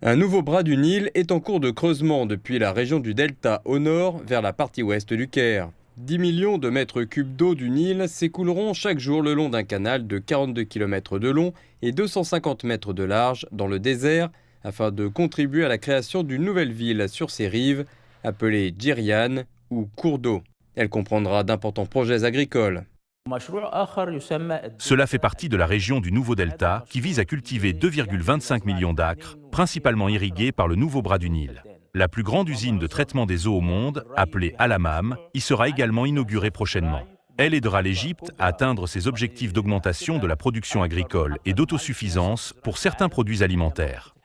Un nouveau bras du Nil est en cours de creusement depuis la région du Delta au nord vers la partie ouest du Caire. 10 millions de mètres cubes d'eau du Nil s'écouleront chaque jour le long d'un canal de 42 km de long et 250 mètres de large dans le désert afin de contribuer à la création d'une nouvelle ville sur ses rives appelée Jiryan ou cours d'eau. Elle comprendra d'importants projets agricoles. Cela fait partie de la région du Nouveau Delta qui vise à cultiver 2,25 millions d'acres, principalement irrigués par le nouveau bras du Nil. La plus grande usine de traitement des eaux au monde, appelée Al-Hammam, y sera également inaugurée prochainement. Elle aidera l'Égypte à atteindre ses objectifs d'augmentation de la production agricole et d'autosuffisance pour certains produits alimentaires.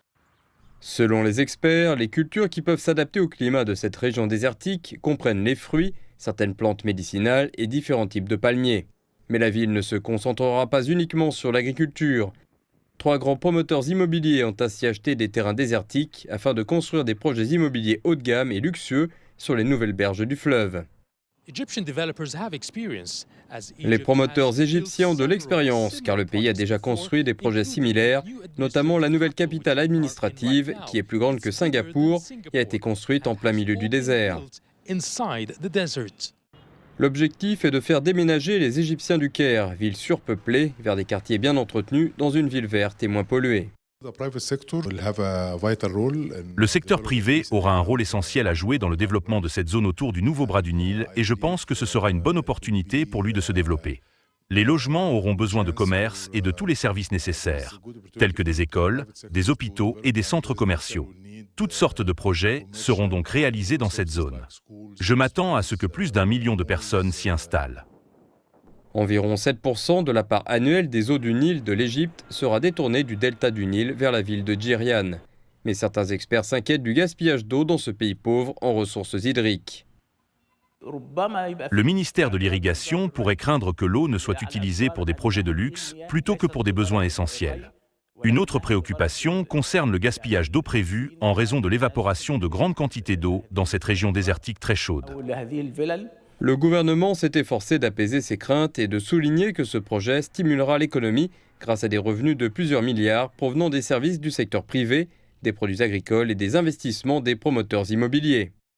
Selon les experts, les cultures qui peuvent s'adapter au climat de cette région désertique comprennent les fruits, certaines plantes médicinales et différents types de palmiers. Mais la ville ne se concentrera pas uniquement sur l'agriculture. 3 grands promoteurs immobiliers ont ainsi acheté des terrains désertiques afin de construire des projets immobiliers haut de gamme et luxueux sur les nouvelles berges du fleuve. Les promoteurs égyptiens ont de l'expérience car le pays a déjà construit des projets similaires, notamment la nouvelle capitale administrative qui est plus grande que Singapour et a été construite en plein milieu du désert. L'objectif est de faire déménager les Égyptiens du Caire, ville surpeuplée, vers des quartiers bien entretenus dans une ville verte et moins polluée. Le secteur privé aura un rôle essentiel à jouer dans le développement de cette zone autour du nouveau bras du Nil et je pense que ce sera une bonne opportunité pour lui de se développer. Les logements auront besoin de commerce et de tous les services nécessaires, tels que des écoles, des hôpitaux et des centres commerciaux. Toutes sortes de projets seront donc réalisés dans cette zone. Je m'attends à ce que plus d'1 million de personnes s'y installent. Environ 7% de la part annuelle des eaux du Nil de l'Égypte sera détournée du delta du Nil vers la ville de Jiryan. Mais certains experts s'inquiètent du gaspillage d'eau dans ce pays pauvre en ressources hydriques. Le ministère de l'Irrigation pourrait craindre que l'eau ne soit utilisée pour des projets de luxe plutôt que pour des besoins essentiels. Une autre préoccupation concerne le gaspillage d'eau prévu en raison de l'évaporation de grandes quantités d'eau dans cette région désertique très chaude. Le gouvernement s'est efforcé d'apaiser ces craintes et de souligner que ce projet stimulera l'économie grâce à des revenus de plusieurs milliards provenant des services du secteur privé, des produits agricoles et des investissements des promoteurs immobiliers.